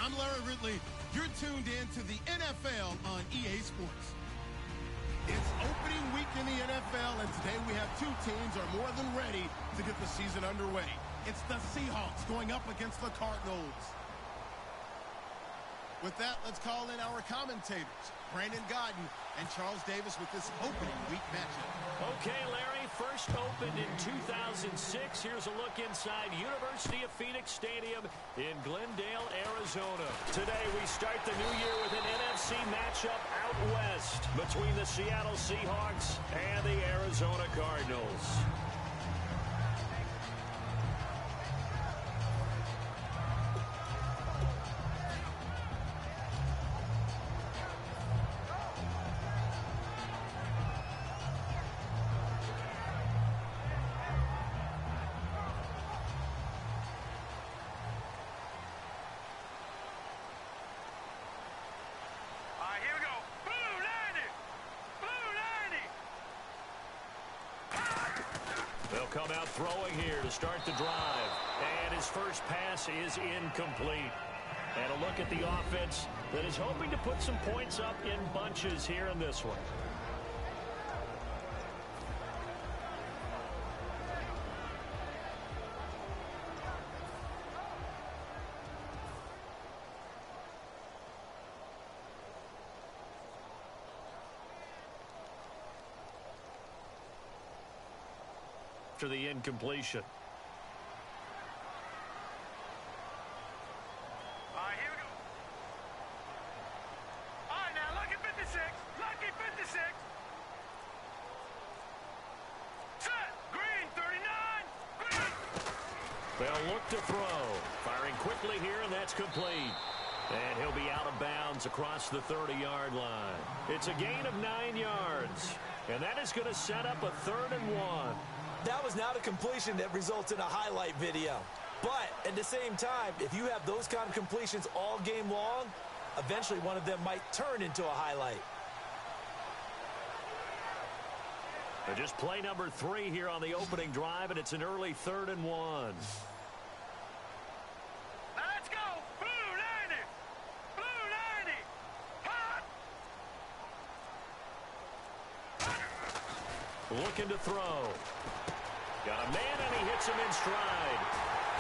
I'm Larry Ridley. You're tuned in to the NFL on EA Sports. It's opening week in the NFL, and today we have two teams are more than ready to get the season underway. It's the Seahawks going up against the Cardinals. With that, let's call in our commentators, Brandon Godden and Charles Davis, with this opening week matchup. Okay, Larry, first opened in 2006. Here's a look inside University of Phoenix Stadium in Glendale, Arizona. Today, we start the new year with an NFC matchup out west between the Seattle Seahawks and the Arizona Cardinals. They'll come out throwing here to start the drive. And his first pass is incomplete. And a look at the offense that is hoping to put some points up in bunches here in this one. After the incompletion. All right, here we go. All right, now, lucky 56. Lucky 56. Set. Green, 39. Green. They'll look to throw. Firing quickly here, and that's complete. And he'll be out of bounds across the 30-yard line. It's a gain of 9 yards. And that is going to set up a 3rd and 1. That was not a completion that results in a highlight video. But at the same time, if you have those kind of completions all game long, eventually one of them might turn into a highlight. Just play number 3 here on the opening drive, and it's an early 3rd and 1. Let's go. Blue 90. Blue 90. Looking to throw. Got a man, and he hits him in stride.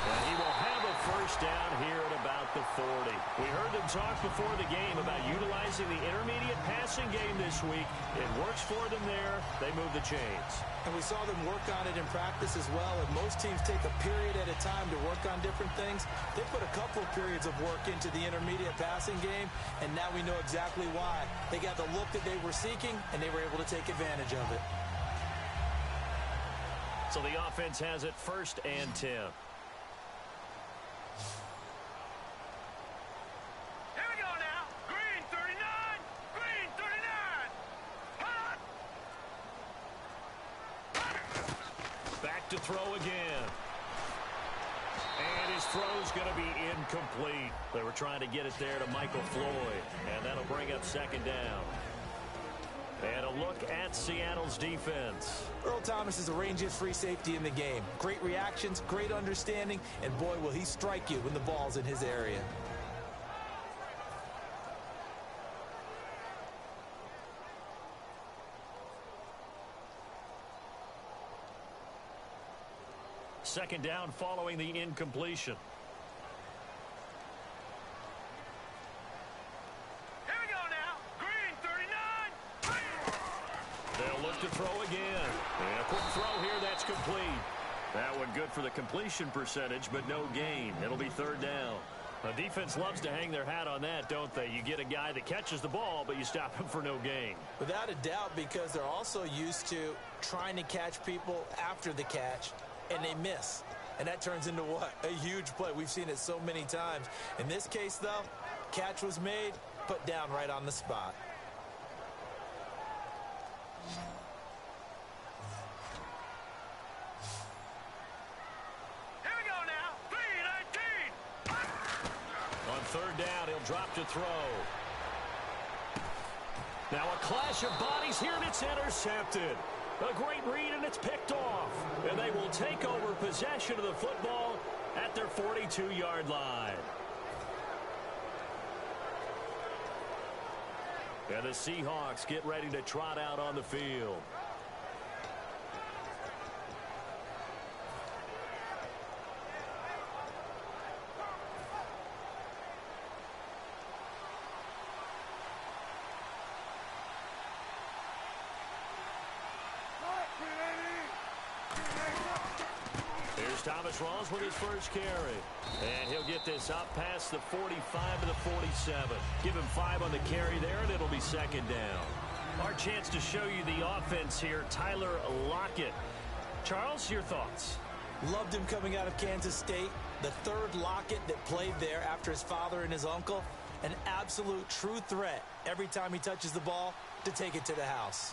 And he will have a first down here at about the 40. We heard them talk before the game about utilizing the intermediate passing game this week. It works for them there. They move the chains. And we saw them work on it in practice as well. And most teams take a period at a time to work on different things. They put a couple of periods of work into the intermediate passing game, and now we know exactly why. They got the look that they were seeking, and they were able to take advantage of it. So the offense has it 1st and 10. Here we go now. Green 39. Green 39. Back to throw again. And his throw's going to be incomplete. They were trying to get it there to Michael Floyd. And that'll bring up 2nd down. And a look at Seattle's defense. Earl Thomas is a range-hit free safety in the game. Great reactions, great understanding, and boy, will he strike you when the ball's in his area. Second down following the incompletion. To throw again. And a quick throw here, that's complete. That one good for the completion percentage, but no gain. It'll be 3rd down. The defense loves to hang their hat on that, don't they? You get a guy that catches the ball, but you stop him for no gain. Without a doubt, because they're also used to trying to catch people after the catch, and they miss. And that turns into what? A huge play. We've seen it so many times. In this case, though, catch was made, put down right on the spot. Third down, he'll drop to throw. Now a clash of bodies here, and it's intercepted. A great read, and it's picked off. And they will take over possession of the football at their 42-yard line. And the Seahawks get ready to trot out on the field. Here's Thomas Rawls with his first carry. And he'll get this up past the 45 to the 47. Give him 5 on the carry there, and it'll be second down. Our chance to show you the offense here, Tyler Lockett. Charles, your thoughts? Loved him coming out of Kansas State. The third Lockett that played there after his father and his uncle. An absolute true threat every time he touches the ball to take it to the house.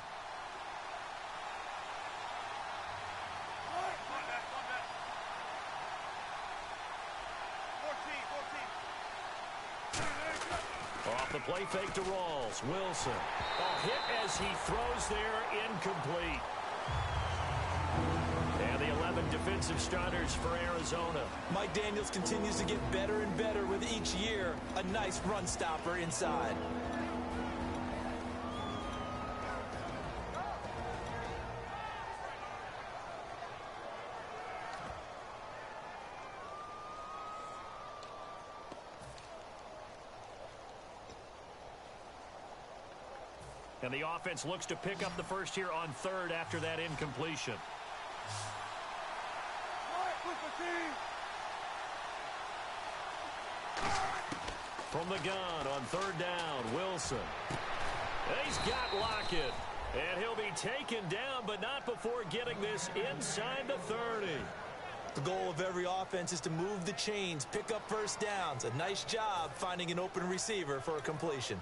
Off the play fake to Rawls. Wilson. A hit as he throws there, incomplete. And the 11 defensive starters for Arizona. Mike Daniels continues to get better and better with each year. A nice run stopper inside. And the offense looks to pick up the first here on third after that incompletion. From the gun on third down, Wilson. He's got Lockett. And he'll be taken down, but not before getting this inside the 30. The goal of every offense is to move the chains, pick up first downs. A nice job finding an open receiver for a completion.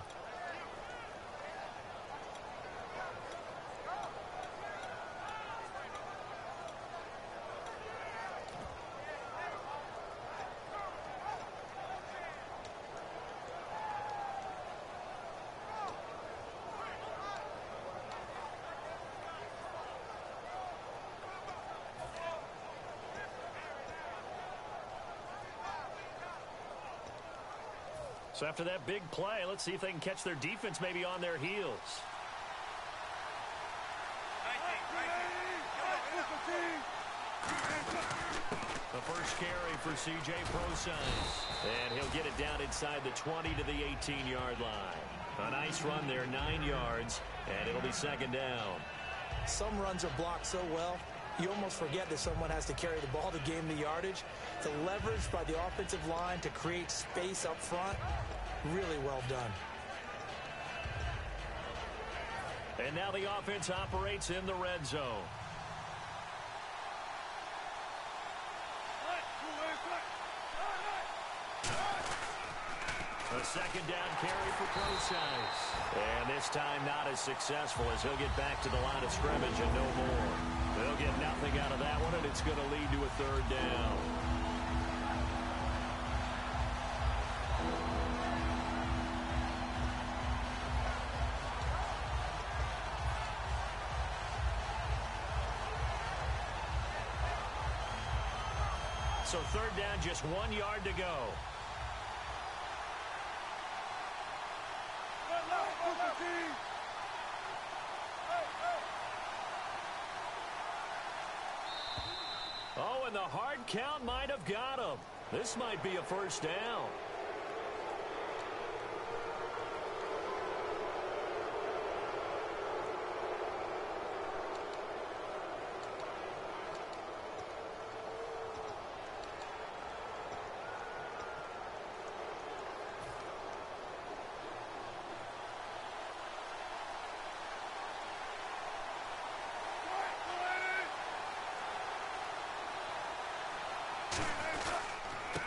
So after that big play, let's see if they can catch their defense maybe on their heels. The first carry for C.J. Prosise. And he'll get it down inside the 20 to the 18-yard line. A nice run there, 9 yards, and it'll be second down. Some runs are blocked so well, you almost forget that someone has to carry the ball to gain the yardage. The leverage by the offensive line to create space up front, really well done. And now the offense operates in the red zone. A second down carry for Prosise. And this time not as successful as he'll get back to the line of scrimmage and no more. They'll get nothing out of that one, and it's going to lead to a third down. So third down, just 1 yard to go. Oh, and the hard count might have got him. This might be a first down.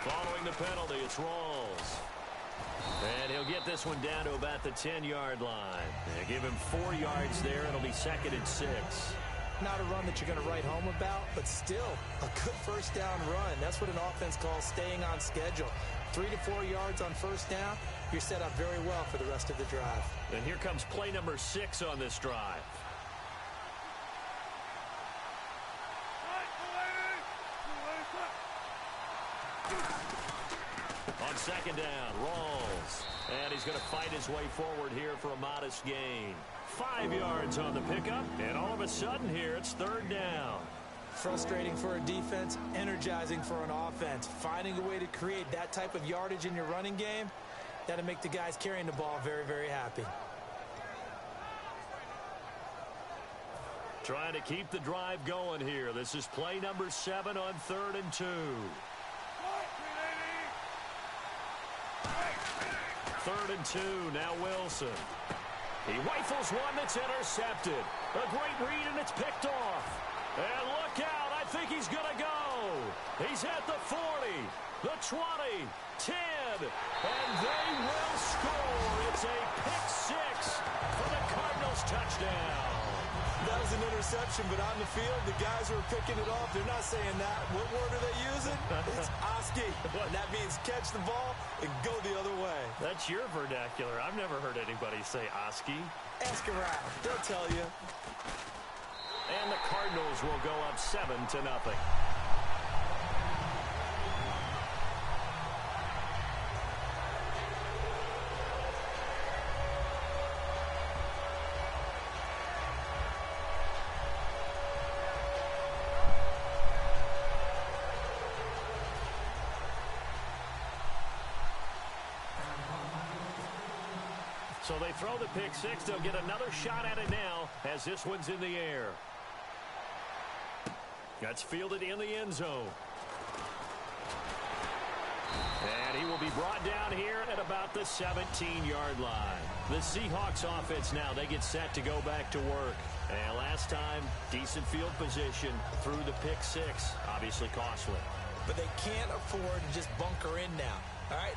Following the penalty, it's Rawls. And he'll get this one down to about the 10-yard line. They give him 4 yards there. It'll be second and 6. Not a run that you're going to write home about, but still a good first down run. That's what an offense calls staying on schedule. 3 to 4 yards on first down, you're set up very well for the rest of the drive. And here comes play number 6 on this drive. On second down, Rawls. And And he's going to fight his way forward here for a modest gain. 5 yards on the pickup, and all of a sudden here it's third down. Frustrating for a defense, energizing for an offense. Finding a way to create that type of yardage in your running game, that'll make the guys carrying the ball very, very happy. Trying to keep the drive going here. This is play number 7 on 3rd and 2. 3rd and 2, now Wilson. He rifles one that's intercepted. A great read, and it's picked off. And look out, I think he's going to go. He's at the 40, the 20, 10, and they will score. It's a pick 6 for the Cardinals touchdown. That was an interception, but on the field, the guys who are picking it off, they're not saying that. What word are they using? It's Oski. And that means catch the ball and go the other way. That's your vernacular. I've never heard anybody say Oski. Ask around. They'll tell you. And the Cardinals will go up 7-0. So they throw the pick 6. They'll get another shot at it now as this one's in the air. That's fielded in the end zone. And he will be brought down here at about the 17-yard line. The Seahawks offense now, they get set to go back to work. And last time, decent field position through the pick 6. Obviously costly. But they can't afford to just bunker in now. All right,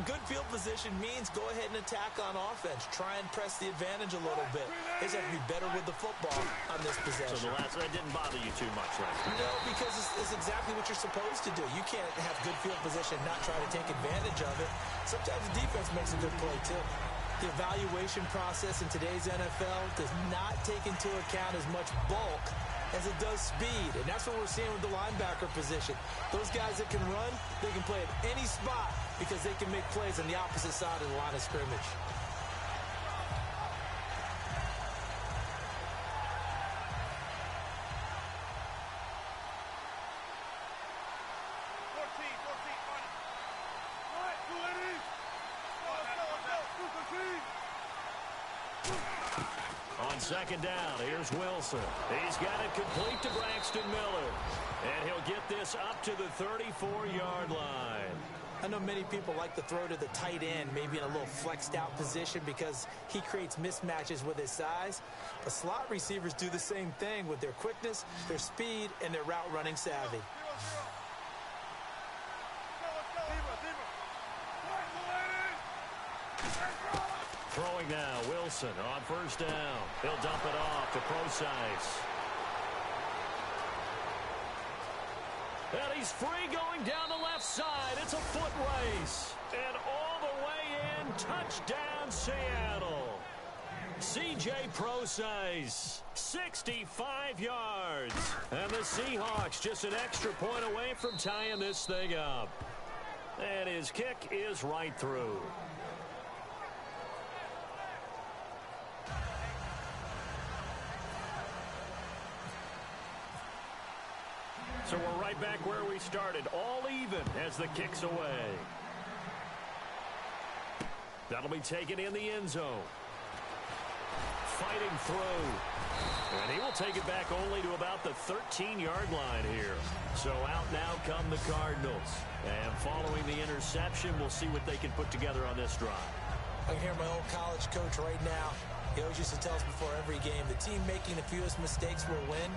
good field position means go ahead and attack on offense. Try and press the advantage a little bit. They just have to be better with the football on this possession. So that didn't bother you too much, right? No, because it's exactly what you're supposed to do. You can't have good field position and not try to take advantage of it. Sometimes the defense makes a good play, too. The evaluation process in today's NFL does not take into account as much bulk as it does speed, and that's what we're seeing with the linebacker position. Those guys that can run, they can play at any spot because they can make plays on the opposite side of the line of scrimmage. On second down, here's Wilson. He's got it complete to Braxton Miller. And he'll get this up to the 34-yard line. I know many people like to throw to the tight end, maybe in a little flexed out position because he creates mismatches with his size. But slot receivers do the same thing with their quickness, their speed, and their route running savvy. Throwing now, Wilson on first down. He'll dump it off to Procise. And he's free going down the left side. It's a foot race. And all the way in, touchdown Seattle. C.J. Procise, 65 yards. And the Seahawks just an extra point away from tying this thing up. And his kick is right through. So we're right back where we started, all even as the kick's away. That'll be taken in the end zone. Fighting through. And he will take it back only to about the 13-yard line here. So out now come the Cardinals. And following the interception, we'll see what they can put together on this drive. I can hear my old college coach right now. He always used to tell us before every game, the team making the fewest mistakes will win.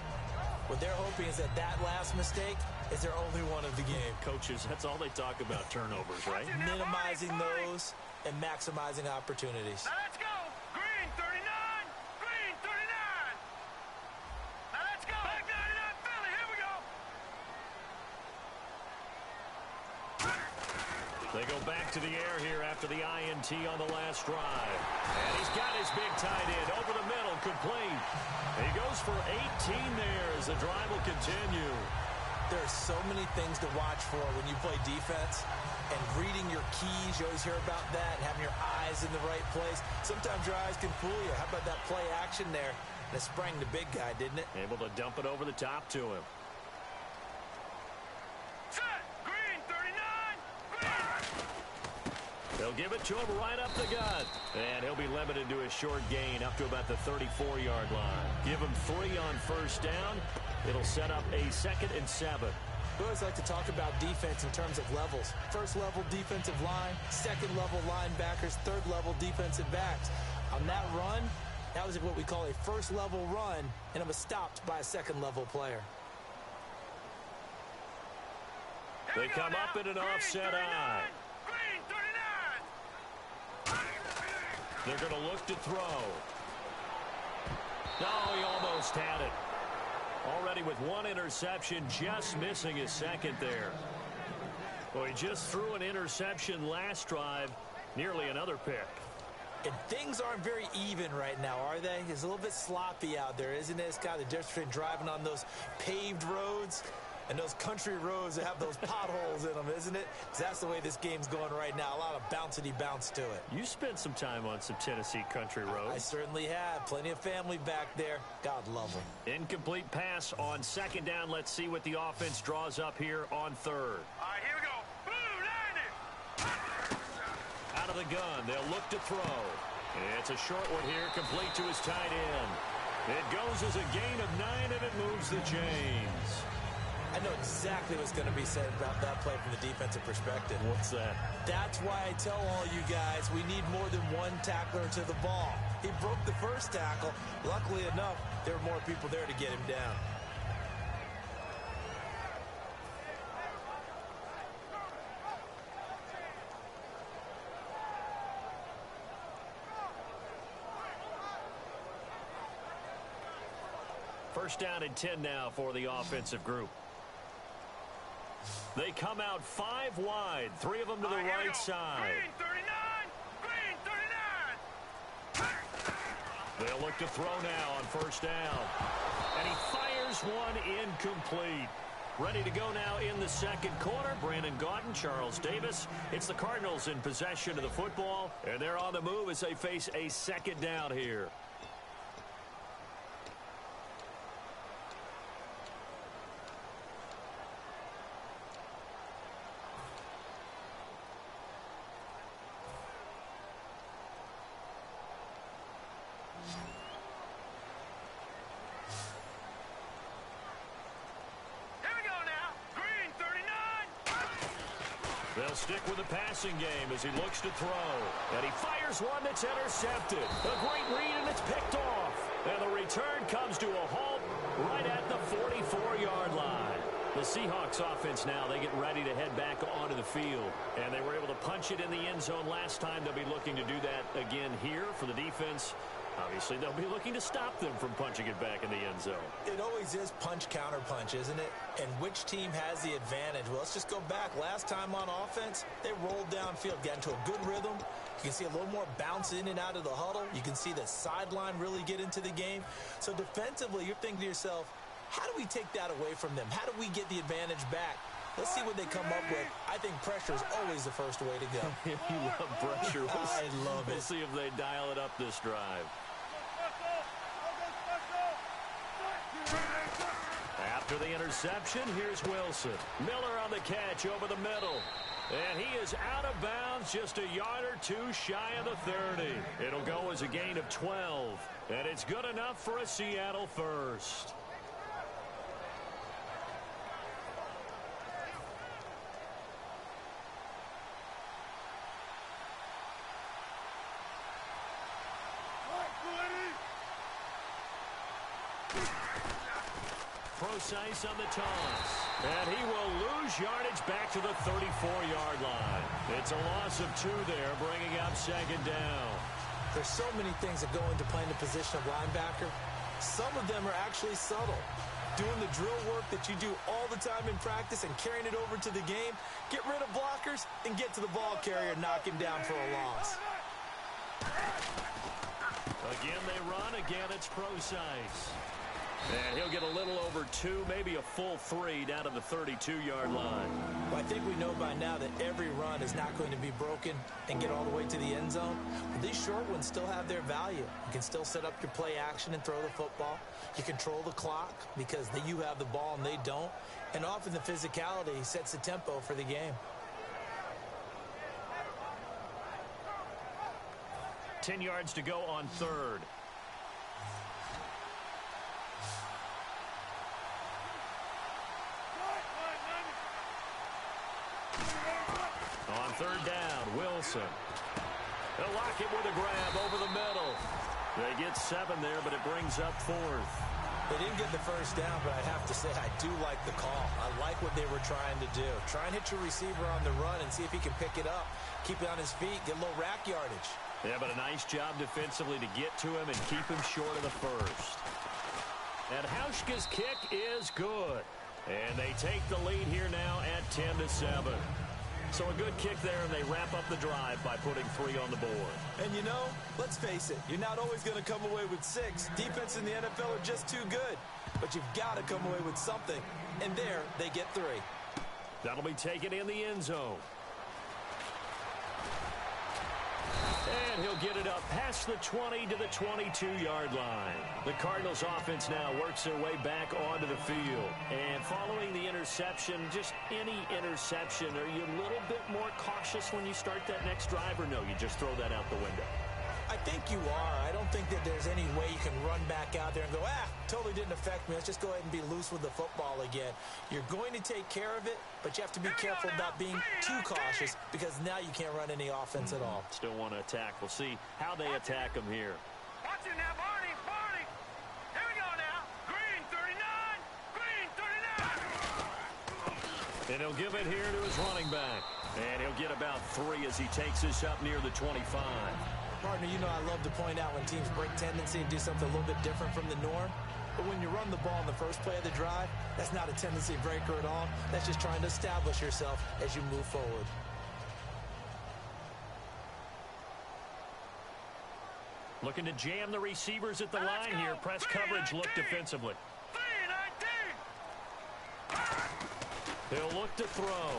What they're hoping is that last mistake is their only one of the game. Coaches, that's all they talk about, turnovers, right? Minimizing those and maximizing opportunities. Now let's go. Green 39. Green 39. Now let's go. Back 99 Philly. Here we go. They go back to the air here after the INT on the last drive. And he's got his big tight end over the middle, complete. He goes for 18 there as the drive will continue. There are so many things to watch for when you play defense, and reading your keys, you always hear about that, and having your eyes in the right place. Sometimes your eyes can fool you. How about that play action there? And it sprang the big guy, didn't it? Able to dump it over the top to him. Set. Green, 39. Green. They'll give it to him right up the gut. And he'll be limited to a short gain up to about the 34-yard line. Give him 3 on first down. It'll set up a 2nd and 7. We always like to talk about defense in terms of levels. First level defensive line, second level linebackers, third level defensive backs. On that run, that was what we call a first level run, and it was stopped by a second level player. They come up in an offset eye. Green, 39. They're going to look to throw. No, he almost had it. Already with 1 interception, just missing his 2nd there. Well, he just threw an interception last drive, nearly another pick. And things aren't very even right now, are they? It's a little bit sloppy out there, isn't it? It's kind of the difference between driving on those paved roads and those country roads that have those potholes in them, isn't it? Because that's the way this game's going right now. A lot of bouncy bounce to it. You spent some time on some Tennessee country roads. I certainly have. Plenty of family back there. God love them. Incomplete pass on 2nd down. Let's see what the offense draws up here on 3rd. All right, here we go. Blue, 90. Out of the gun, they'll look to throw. It's a short one here, complete to his tight end. It goes as a gain of 9, and it moves the chains. I know exactly what's going to be said about that play from the defensive perspective. What's that? That's why I tell all you guys we need more than one tackler to the ball. He broke the first tackle. Luckily enough, there were more people there to get him down. First down and 10 now for the offensive group. They come out 5 wide, 3 of them to the right side. Green, 39. Green, 39. They'll look to throw now on first down. And he fires one incomplete. Ready to go now in the 2nd quarter. Brandon Gaudin, Charles Davis. It's the Cardinals in possession of the football. And they're on the move as they face a 2nd down here. They'll stick with the passing game as he looks to throw. And he fires one that's intercepted. A great read, and it's picked off. And the return comes to a halt right at the 44-yard line. The Seahawks offense now, they get ready to head back onto the field. And they were able to punch it in the end zone last time. They'll be looking to do that again here for the defense. Obviously, they'll be looking to stop them from punching it back in the end zone. It always is punch, counter punch, isn't it? And which team has the advantage? Well, let's just go back. Last time on offense, they rolled downfield, got into a good rhythm. You can see a little more bounce in and out of the huddle. You can see the sideline really get into the game. So defensively, you're thinking to yourself, how do we take that away from them? How do we get the advantage back? Let's see what they come up with. I think pressure is always the first way to go. You love pressure. I love it. We'll see if they dial it up this drive. After the interception, here's Wilson. Miller on the catch over the middle. And he is out of bounds just a yard or two shy of the 30. It'll go as a gain of 12. And it's good enough for a Seattle first. Precise on the toss. And he will lose yardage back to the 34-yard line. It's a loss of 2 there, bringing up 2nd down. There's so many things that go into playing the position of linebacker. Some of them are actually subtle. Doing the drill work that you do all the time in practice and carrying it over to the game. Get rid of blockers and get to the ball carrier and knock him down for a loss. Again, they run. Again, it's precise. And he'll get a little over 2, maybe a full 3 down to the 32-yard line. Well, I think we know by now that every run is not going to be broken and get all the way to the end zone. But these short ones still have their value. You can still set up your play action and throw the football. You control the clock because you have the ball and they don't. And often the physicality sets the tempo for the game. 10 yards to go on third. On third down, Wilson. They'll lock it with a grab over the middle. They get 7 there, but it brings up 4th. They didn't get the first down, but I have to say I do like the call. I like what they were trying to do. Try and hit your receiver on the run and see if he can pick it up. Keep it on his feet, get a little rack yardage. Yeah, but a nice job defensively to get to him and keep him short of the first. And Hauschka's kick is good. And they take the lead here now at 10-7. So a good kick there, and they wrap up the drive by putting 3 on the board. And you know, let's face it, you're not always going to come away with 6. Defense in the NFL are just too good. But you've got to come away with something. And there, they get 3. That'll be taken in the end zone. And he'll get it up past the 20 to the 22-yard line. The Cardinals offense now works their way back onto the field. And following the interception, just any interception, are you a little bit more cautious when you start that next drive, or no, you just throw that out the window? I think you are. I don't think that there's any way you can run back out there and go, totally didn't affect me. Let's just go ahead and be loose with the football again. You're going to take care of it, but you have to be careful about being too cautious because now you can't run any offense at all. Still want to attack. We'll see how they attack them here. Watch it now, Barney, Barney. Here we go now. Green 39, Green 39. And he'll give it here to his running back. And he'll get about 3 as he takes this up near the 25. Partner, you know I love to point out when teams break tendency and do something a little bit different from the norm. But when you run the ball in the first play of the drive, that's not a tendency breaker at all. That's just trying to establish yourself as you move forward. Looking to jam the receivers at the line here. Press coverage, look defensively. 3-19. He'll look to throw.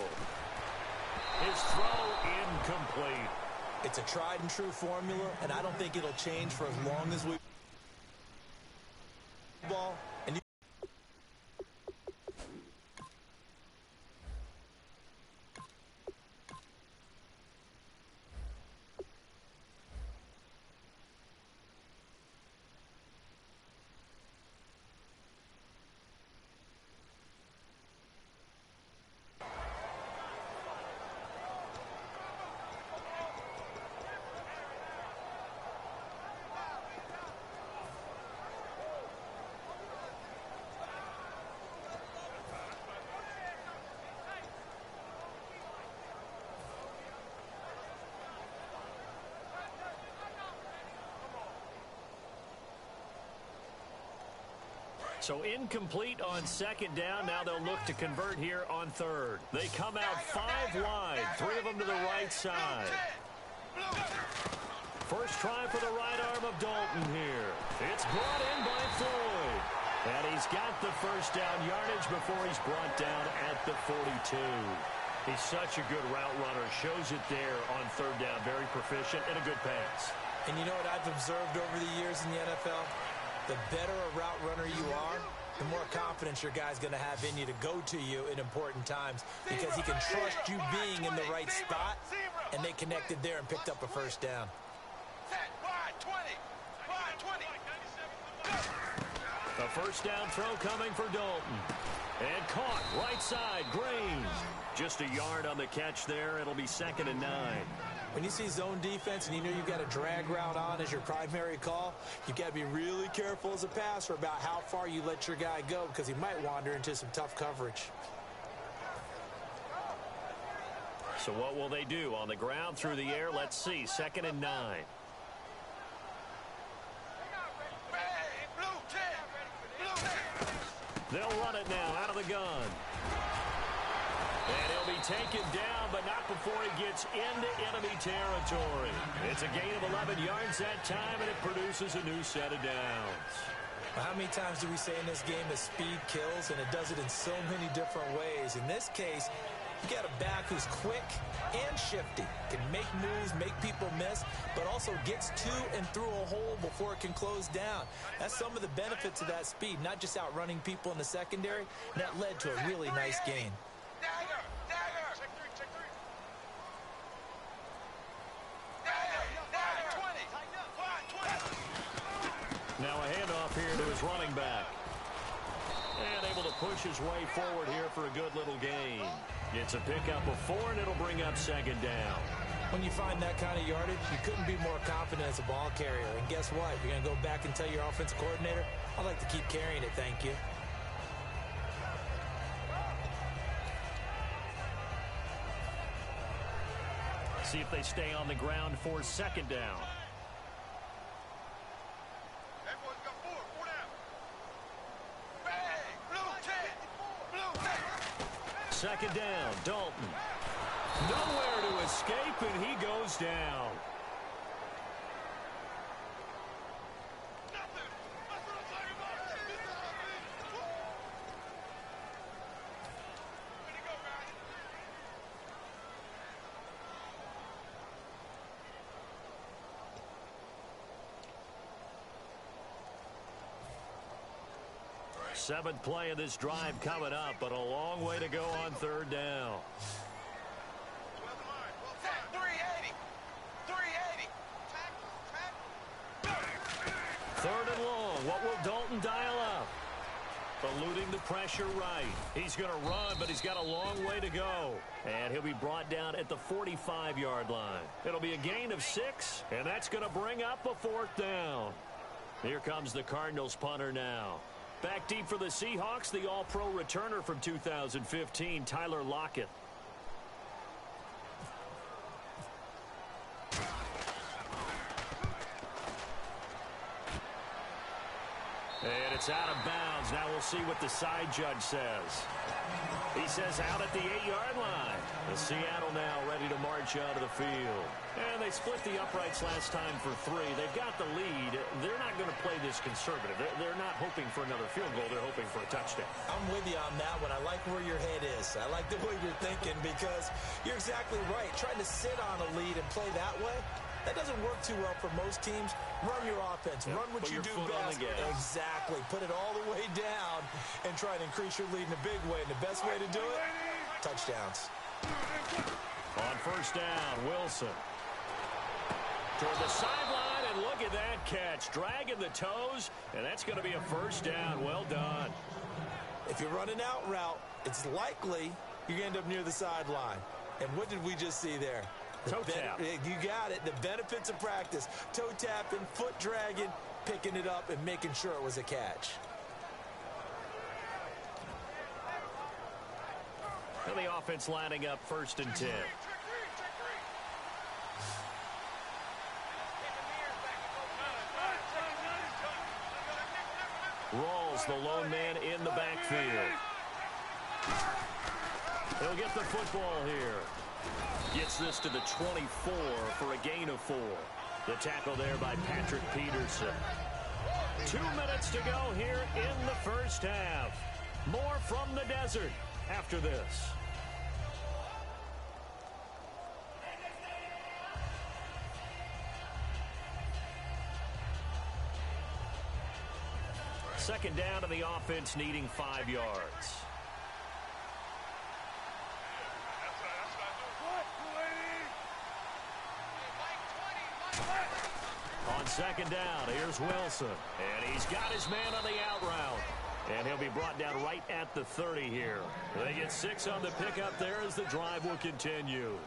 His throw incomplete. It's a tried and true formula, and I don't think it'll change for as long as we ball. And So incomplete on second down. Now they'll look to convert here on third. They come out 5 wide, 3 of them to the right side. First try for the right arm of Dalton here. It's brought in by Floyd. And he's got the first down yardage before he's brought down at the 42. He's such a good route runner. Shows it there on third down. Very proficient and a good pass. And you know what I've observed over the years in the NFL? The better a route runner you are, the more confidence your guy's going to have in you to go to you in important times because he can trust you being in the right spot, and they connected there and picked up a first down. A first down throw coming for Dalton. And caught right side, Green. Just a yard on the catch there. It'll be 2nd and 9. When you see zone defense and you know you've got a drag route on as your primary call, you've got to be really careful as a passer about how far you let your guy go because he might wander into some tough coverage. So what will they do? On the ground, through the air, let's see. 2nd and 9. They'll run it now out of the gun. And he'll be taken down, but not before he gets into enemy territory. It's a gain of 11 yards that time, and it produces a new set of downs. How many times do we say in this game that speed kills, and it does it in so many different ways? In this case, you got a back who's quick and shifty, can make moves, make people miss, but also gets to and through a hole before it can close down. That's some of the benefits of that speed, not just outrunning people in the secondary. That led to a really nice gain. Dagger! Dagger! Check three, check three. Dagger! 20! Tighten up! 20! Now a handoff here to his running back. And able to push his way forward here for a good little gain. It's a pickup of 4, and it'll bring up second down. When you find that kind of yardage, you couldn't be more confident as a ball carrier. And guess what? You're going to go back and tell your offensive coordinator, I'd like to keep carrying it, thank you. See if they stay on the ground for second down. Everyone's got 4 down. Bang! Blue 10! Blue 10! Second down, Dalton. Nowhere to escape, and he goes down. Nothing! That's what I'm talking about! Way to go, guys! Seventh play of this drive coming up, but a long way to go on third down. 380! 380! Third and long. What will Dalton dial up? Eluding the pressure right. He's going to run, but he's got a long way to go. And he'll be brought down at the 45-yard line. It'll be a gain of 6, and that's going to bring up a 4th down. Here comes the Cardinals punter now. Back deep for the Seahawks, the All-Pro returner from 2015, Tyler Lockett. And it's out of bounds. Now we'll see what the side judge says. He says out at the 8-yard line. The Seattle now ready to march out of the field. And they split the uprights last time for 3. They've got the lead. They're not going to play this conservative. They're not hoping for another field goal. They're hoping for a touchdown. I'm with you on that one. I like where your head is. I like the way you're thinking because you're exactly right. Trying to sit on a lead and play that way, that doesn't work too well for most teams. Run your offense. Yep. Run what Put you your do foot on best. the gas. Exactly. Put it all the way down and try and increase your lead in a big way. And the best way to do it, touchdowns. On first down, Wilson. Toward the sideline, and look at that catch. Dragging the toes, and that's going to be a first down. Well done. If you're running out route, it's likely you're going to end up near the sideline. And what did we just see there? Toe tap. You got it. The benefits of practice. Toe tapping, foot dragging, picking it up, and making sure it was a catch. And the offense lining up 1st and 10. Rawls, the lone man in the backfield. He'll get the football here. Gets this to the 24 for a gain of 4. The tackle there by Patrick Peterson. 2 minutes to go here in the first half. More from the desert after this. Second down to the offense needing 5 yards. On second down, here's Wilson. And he's got his man on the out route. And he'll be brought down right at the 30 here. They get 6 on the pickup there as the drive will continue.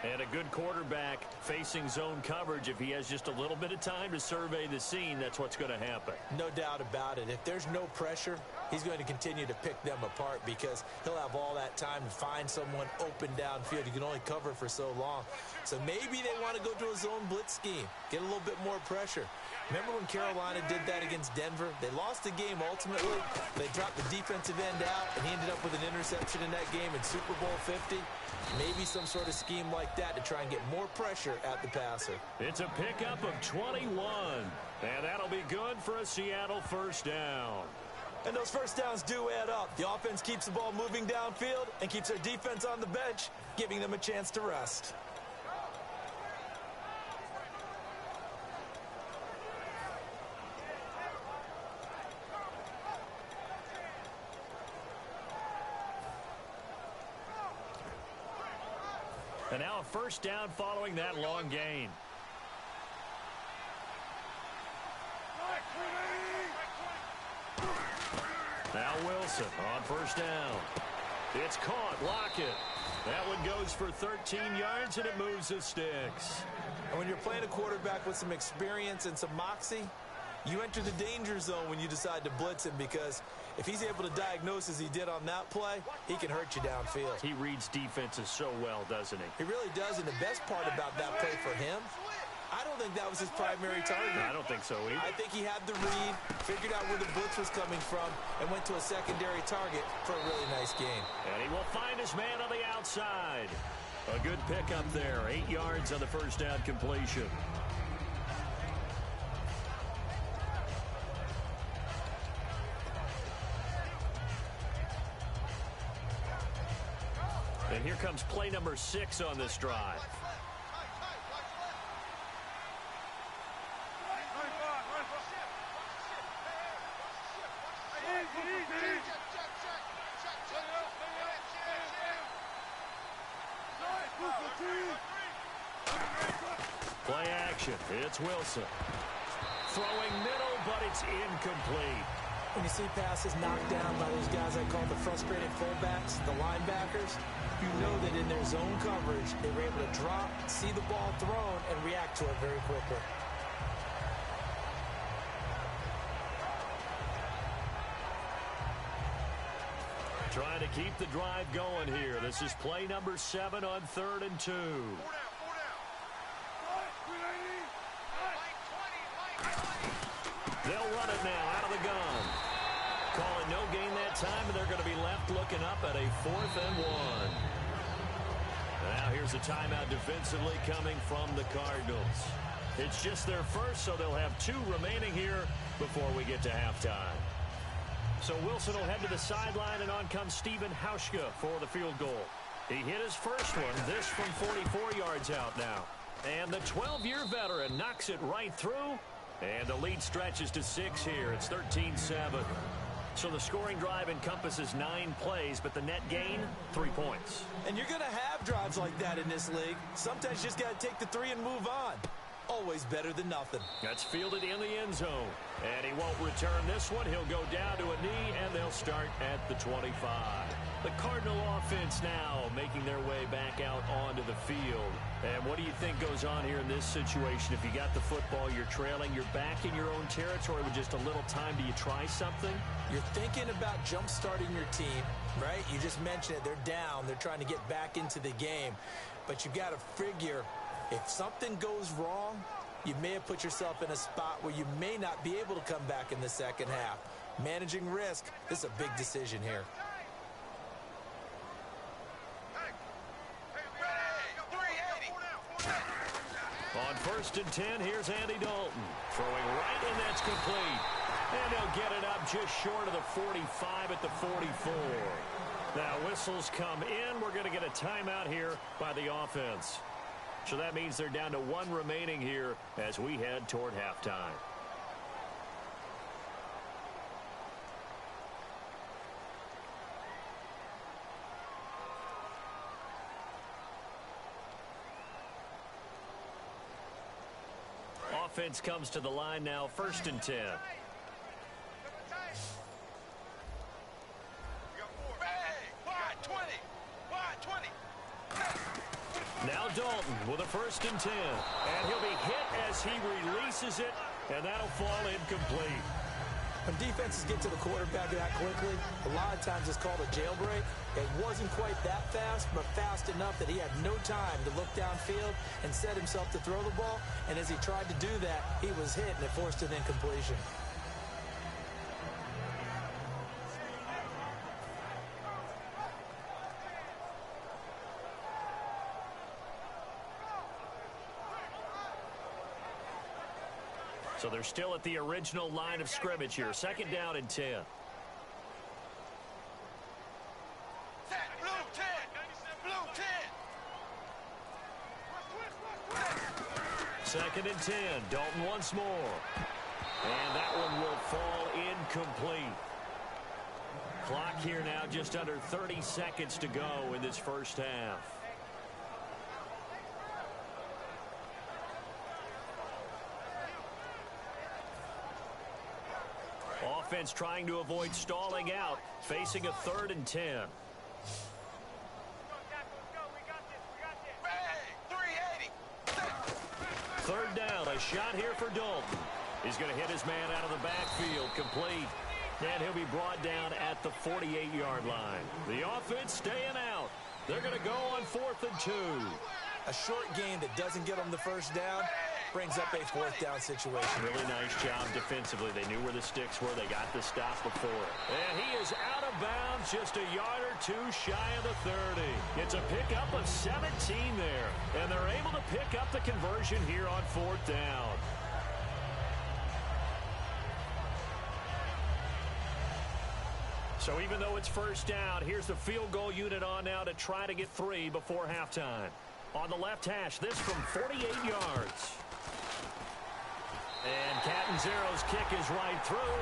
And a good quarterback facing zone coverage. If he has just a little bit of time to survey the scene, that's what's going to happen. No doubt about it. If there's no pressure, he's going to continue to pick them apart because he'll have all that time to find someone open downfield. You can only cover for so long. So maybe they want to go to a zone blitz scheme, get a little bit more pressure. Remember when Carolina did that against Denver? They lost the game ultimately. They dropped the defensive end out, and he ended up with an interception in that game in Super Bowl 50. Maybe some sort of scheme like like that to try and get more pressure at the passer. It's a pickup of 21, and that'll be good for a Seattle first down. And those first downs do add up. The offense keeps the ball moving downfield and keeps their defense on the bench, giving them a chance to rest. And now a first down following that long gain. Now Wilson on first down. It's caught. Lockett. That one goes for 13 yards, and it moves the sticks. And when you're playing a quarterback with some experience and some moxie, you enter the danger zone when you decide to blitz him, because if he's able to diagnose as he did on that play, he can hurt you downfield. He reads defenses so well, doesn't he? He really does, and the best part about that play for him, I don't think that was his primary target. I don't think so either. I think he had the read, figured out where the blitz was coming from, and went to a secondary target for a really nice game. And he will find his man on the outside. A good pickup there. 8 yards on the first down completion. And here comes play number 6 on this drive. Play action. It's Wilson. Throwing middle, but it's incomplete. When you see passes knocked down by those guys I call the frustrated fullbacks, the linebackers, you know that in their zone coverage, they were able to drop, see the ball thrown, and react to it very quickly. Trying to keep the drive going here. This is play number 7 on 3rd and 2. They'll run it now out of the gun. Calling no gain that time, and they're going to be left looking up at a 4th and 1. Now here's a timeout defensively coming from the Cardinals. It's just their first, so they'll have 2 remaining here before we get to halftime. So Wilson will head to the sideline, and on comes Stephen Hauschka for the field goal. He hit his first one, this from 44 yards out now. And the 12-year veteran knocks it right through, and the lead stretches to 6 here. It's 13-7. So the scoring drive encompasses 9 plays, but the net gain, 3 points. And you're going to have drives like that in this league. Sometimes you just got to take the 3 and move on. Always better than nothing. That's fielded in the end zone. And he won't return this one. He'll go down to a knee, and they'll start at the 25. The Cardinal offense now making their way back out onto the field. And what do you think goes on here in this situation? If you got the football, you're trailing, you're back in your own territory with just a little time. Do you try something? You're thinking about jump-starting your team, right? You just mentioned it. They're down. They're trying to get back into the game. But you got to figure, if something goes wrong, you may have put yourself in a spot where you may not be able to come back in the second half. Managing risk, this is a big decision here. On 1st and 10, here's Andy Dalton. Throwing right, and that's complete. And he'll get it up just short of the 45 at the 44. Now whistles come in. We're going to get a timeout here by the offense. So that means they're down to 1 remaining here as we head toward halftime. Offense comes to the line now, 1st and 10. Now Dalton with a 1st and 10. And he'll be hit as he releases it, and that'll fall incomplete. When defenses get to the quarterback that quickly, a lot of times it's called a jailbreak. It wasn't quite that fast, but fast enough that he had no time to look downfield and set himself to throw the ball. And as he tried to do that, he was hit, and it forced an incompletion. So they're still at the original line of scrimmage here. 2nd down and 10. Blue 10. Blue 10. 2nd and 10. Dalton once more. And that one will fall incomplete. Clock here now just under 30 seconds to go in this first half. Offense trying to avoid stalling out, facing a 3rd and 10. Hey, 380. 3rd down, a shot here for Dalton. He's going to hit his man out of the backfield, complete. And he'll be brought down at the 48-yard line. The offense staying out. They're going to go on 4th and 2. A short game that doesn't get them the first down brings up a 4th down situation. Really nice job defensively. They knew where the sticks were. They got the stop before it. And he is out of bounds, just a yard or two shy of the 30. It's a pickup of 17 there. And they're able to pick up the conversion here on 4th down. So even though it's first down, here's the field goal unit on now to try to get 3 before halftime. On the left hash, this from 48 yards. And Catanzero's kick is right through.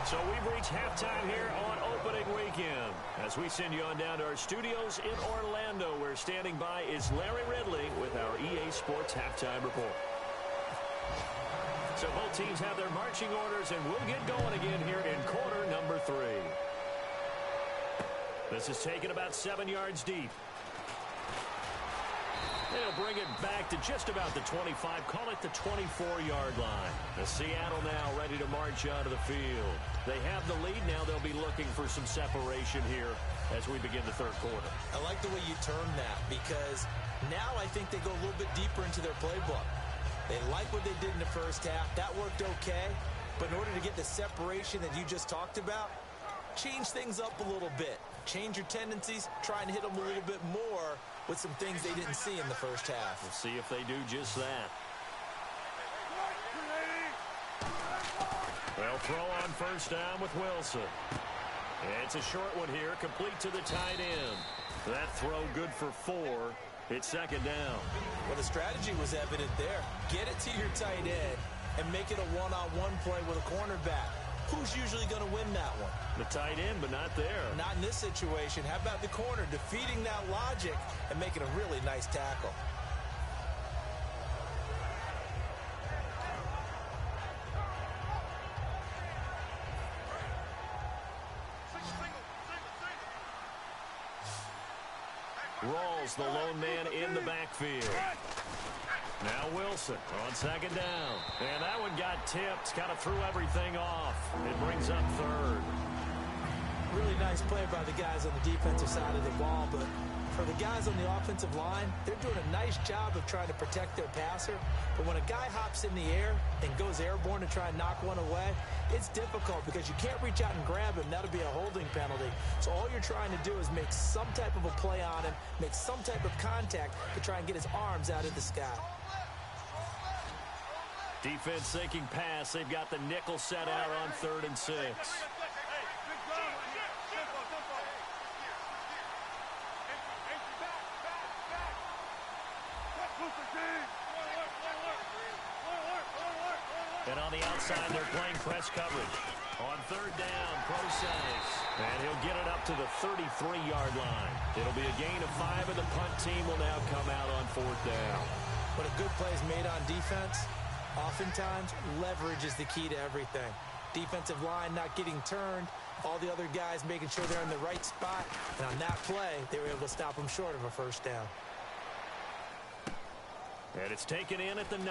So we've reached halftime here on opening weekend. As we send you on down to our studios in Orlando, where standing by is Larry Ridley with our EA Sports Halftime Report. So both teams have their marching orders, and we'll get going again here in quarter number 3. This is taken about 7 yards deep. They'll bring it back to just about the 25. Call it the 24-yard line. The Seattle now ready to march out of the field. They have the lead now. They'll be looking for some separation here as we begin the 3rd quarter. I like the way you term that, because now I think they go a little bit deeper into their playbook. They like what they did in the first half. That worked okay. But in order to get the separation that you just talked about, change things up a little bit. Change your tendencies, try and hit them a little bit more with some things they didn't see in the first half. We'll see if they do just that. They'll throw on first down with Wilson. It's a short one here, complete to the tight end. That throw good for 4. It's 2nd down. Well, the strategy was evident there. Get it to your tight end and make it a one-on-one play with a cornerback. Who's usually going to win that one? The tight end, but not there. Not in this situation. How about the corner defeating that logic and making a really nice tackle? Rawls, the lone man in the backfield. Now Wilson on 2nd down. And that one got tipped, kind of threw everything off. It brings up 3rd. Really nice play by the guys on the defensive side of the ball, but for the guys on the offensive line, they're doing a nice job of trying to protect their passer. But when a guy hops in the air and goes airborne to try and knock one away, it's difficult because you can't reach out and grab him. That'll be a holding penalty. So all you're trying to do is make some type of a play on him, make some type of contact to try and get his arms out of the sky. Defense sinking pass. They've got the nickel set out on 3rd and 6. And on the outside, they're playing press coverage. On 3rd down, Process. And he'll get it up to the 33-yard line. It'll be a gain of 5, and the punt team will now come out on 4th down. When a good play is made on defense, oftentimes leverage is the key to everything. Defensive line not getting turned, all the other guys making sure they're in the right spot. And on that play, they were able to stop them short of a first down. And it's taken in at the 9.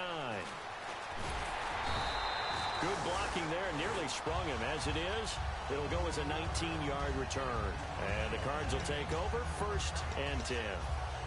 Good blocking there, nearly sprung him. As it is, it'll go as a 19-yard return. And the Cards will take over 1st and 10.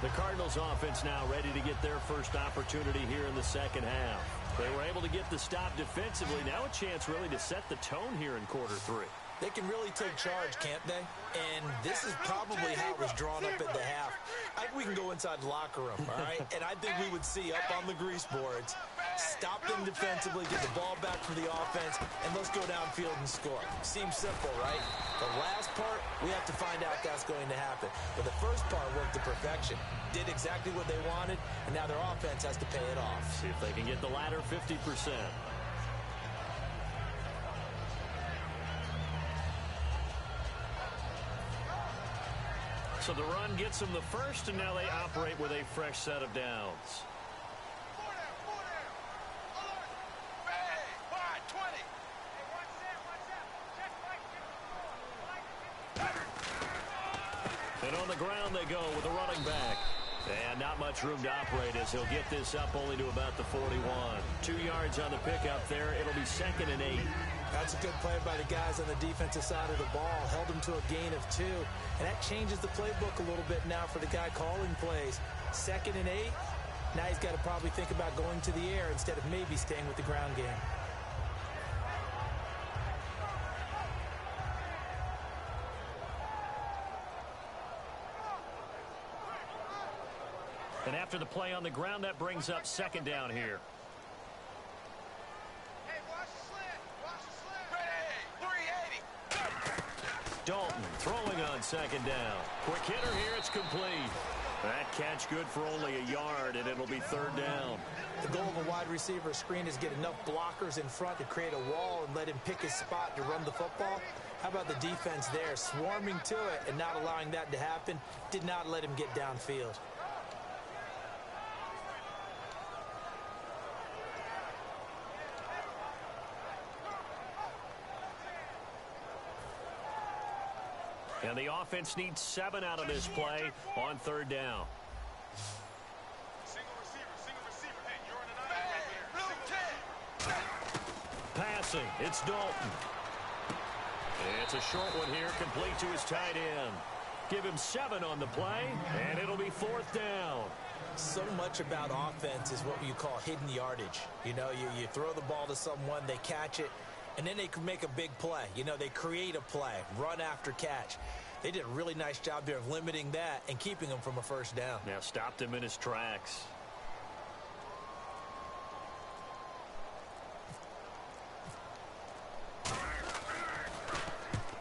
The Cardinals offense now ready to get their first opportunity here in the second half. They were able to get the stop defensively. Now a chance really to set the tone here in quarter 3. They can really take charge, can't they? And this is probably how it was drawn up at the half. I think we can go inside the locker room, all right? And I think we would see up on the grease boards, stop them defensively, get the ball back from the offense, and let's go downfield and score. Seems simple, right? The last part, we have to find out that's going to happen. But the first part worked to perfection. Did exactly what they wanted, and now their offense has to pay it off. See if they can get the latter 50%. So the run gets them the first, and now they operate with a fresh set of downs. And on the ground they go with a running back. And not much room to operate as he'll get this up only to about the 41. 2 yards on the pickup there. It'll be 2nd and 8. That's a good play by the guys on the defensive side of the ball. Held them to a gain of 2. And that changes the playbook a little bit now for the guy calling plays. 2nd and 8. Now he's got to probably think about going to the air instead of maybe staying with the ground game. And after the play on the ground, that brings up 2nd down here. Hey, watch the slant. Watch the slant. Ready, 380. Dalton throwing on 2nd down. Quick hitter here, it's complete. That catch good for only a yard, and it'll be 3rd down. The goal of a wide receiver screen is get enough blockers in front to create a wall and let him pick his spot to run the football. How about the defense there, swarming to it and not allowing that to happen? Did not let him get downfield. And the offense needs 7 out of this play on 3rd down. Single receiver. Hey, you're in an eye right here. Passing, it's Dalton. It's a short one here, complete to his tight end. Give him 7 on the play, and it'll be 4th down. So much about offense is what you call hidden yardage. You know, you throw the ball to someone, they catch it, and then they can make a big play. You know, they create a play, run after catch. They did a really nice job there of limiting that and keeping him from a 1st down. Now stopped him in his tracks.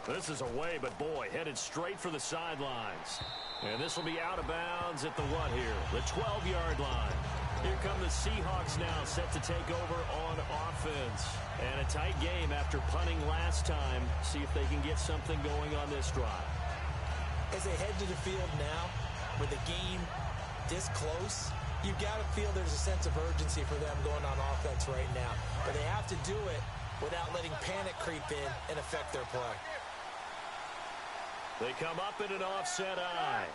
This is away, but boy, headed straight for the sidelines. And this will be out of bounds at the what here? The 12-yard line. Here come the Seahawks now, set to take over on offense. And a tight game after punting last time. See if they can get something going on this drive. As they head to the field now, with the game this close, you've got to feel there's a sense of urgency for them going on offense right now. But they have to do it without letting panic creep in and affect their play. They come up in an offset eye.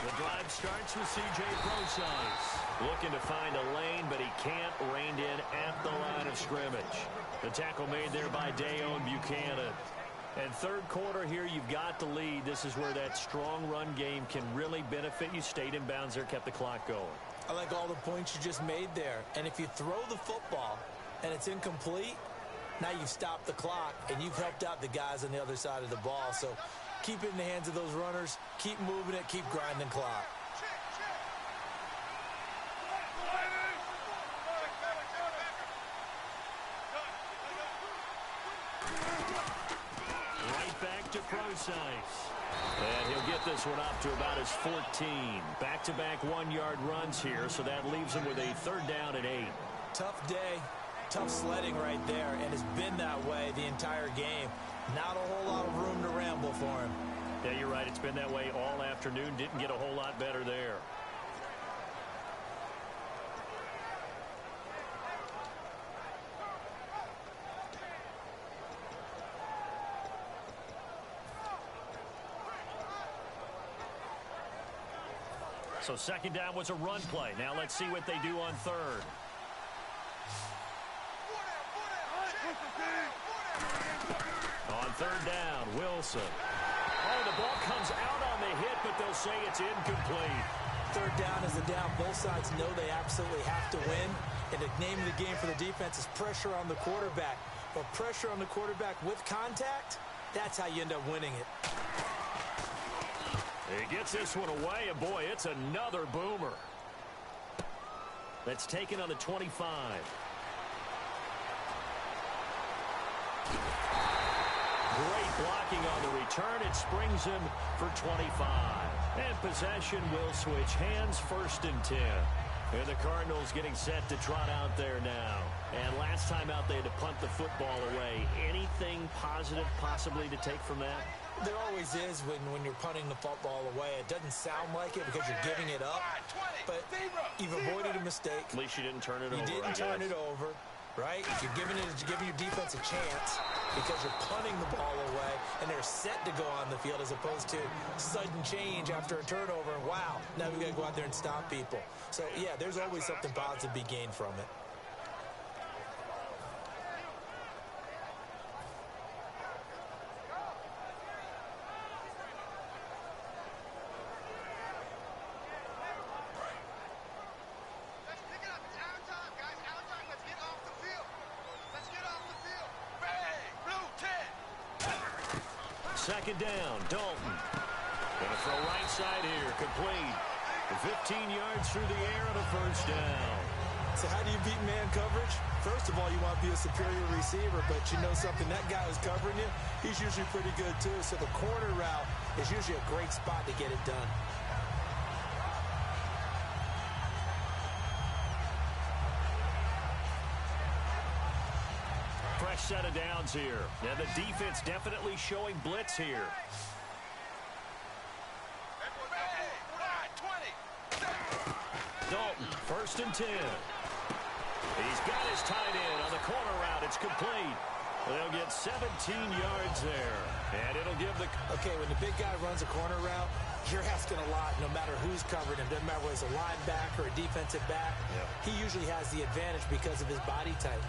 The drive starts with C.J. Prosise. Looking to find a lane, but he can't. Reined in at the line of scrimmage. The tackle made there by Dayon Buchanan. And 3rd quarter here, you've got the lead. This is where that strong run game can really benefit you. Stayed in bounds there, kept the clock going. I like all the points you just made there. And if you throw the football and it's incomplete, now you've stopped the clock and you've helped out the guys on the other side of the ball. So keep it in the hands of those runners. Keep moving it. Keep grinding clock. Right back to Prosise. And he'll get this one up to about his 14. Back-to-back 1-yard runs here, so that leaves him with a 3rd down and 8. Tough day. Tough sledding right there, and it's been that way the entire game. Not a whole lot of room to ramble for him. Yeah, you're right. It's been that way all afternoon. Didn't get a whole lot better there. So 2nd down was a run play. Now let's see what they do on 3rd. On 3rd down, Wilson. Oh, the ball comes out on the hit, but they'll say it's incomplete. 3rd down is a down. Both sides know they absolutely have to win. And the name of the game for the defense is pressure on the quarterback. But pressure on the quarterback with contact, that's how you end up winning it. He gets this one away, and boy, it's another boomer. That's taken on the 25. Great blocking on the return. It springs him for 25. And possession will switch hands, 1st and 10. And the Cardinals getting set to trot out there now. And last time out, they had to punt the football away. Anything positive possibly to take from that? There always is when you're punting the football away. It doesn't sound like it because you're giving it up, but you've avoided a mistake. At least you didn't turn it over. You didn't turn it over, right? You're giving your defense a chance because you're punting the ball away, and they're set to go on the field as opposed to sudden change after a turnover. And wow, now we got to go out there and stop people. So, yeah, there's always something positive to be gained from it. Second down, Dalton. Gonna throw right side here, complete. 15 yards through the air and a 1st down. So how do you beat man coverage? First of all, you want to be a superior receiver, but you know something, that guy who's covering you, he's usually pretty good too. So the corner route is usually a great spot to get it done. Fresh set of downs here. And the defense definitely showing blitz here. Dalton, 1st and 10. He's got his tight end on the corner route. It's complete. They'll get 17 yards there. And it'll give the... Okay, when the big guy runs a corner route, you're asking a lot no matter who's covering him. Doesn't matter whether it's a linebacker or a defensive back. Yep. He usually has the advantage because of his body type.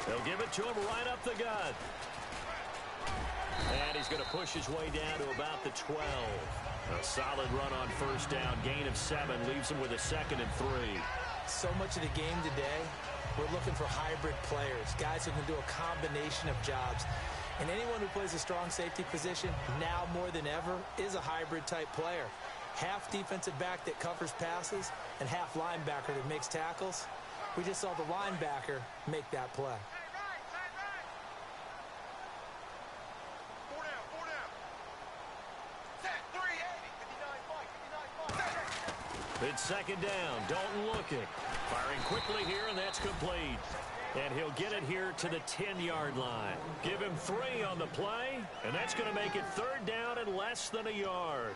They'll give it to him right up the gut. And he's going to push his way down to about the 12. A solid run on 1st down. Gain of 7 leaves him with a 2nd and 3. So much of the game today, we're looking for hybrid players, guys who can do a combination of jobs. And anyone who plays a strong safety position, now more than ever, is a hybrid type player. Half defensive back that covers passes and half linebacker that makes tackles. We just saw the linebacker make that play. It's 2nd down. Dalton looking. Firing quickly here, and that's complete. And he'll get it here to the 10-yard line. Give him 3 on the play, and that's going to make it 3rd down and less than a yard.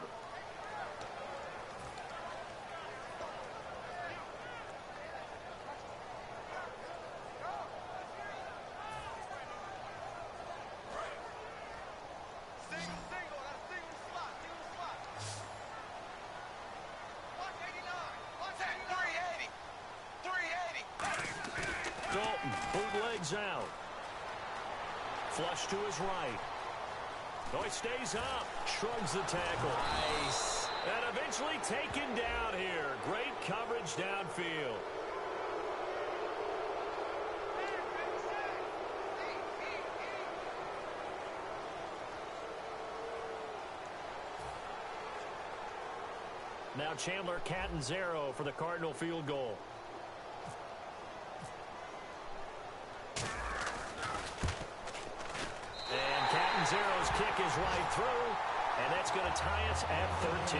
Dalton bootlegs out. Flush to his right. Oh, he stays up. Shrugs the tackle. Nice. And eventually taken down here. Great coverage downfield. Now Chandler Catanzaro for the Cardinal field goal. And Catanzaro's kick is right through, and that's going to tie us at 13.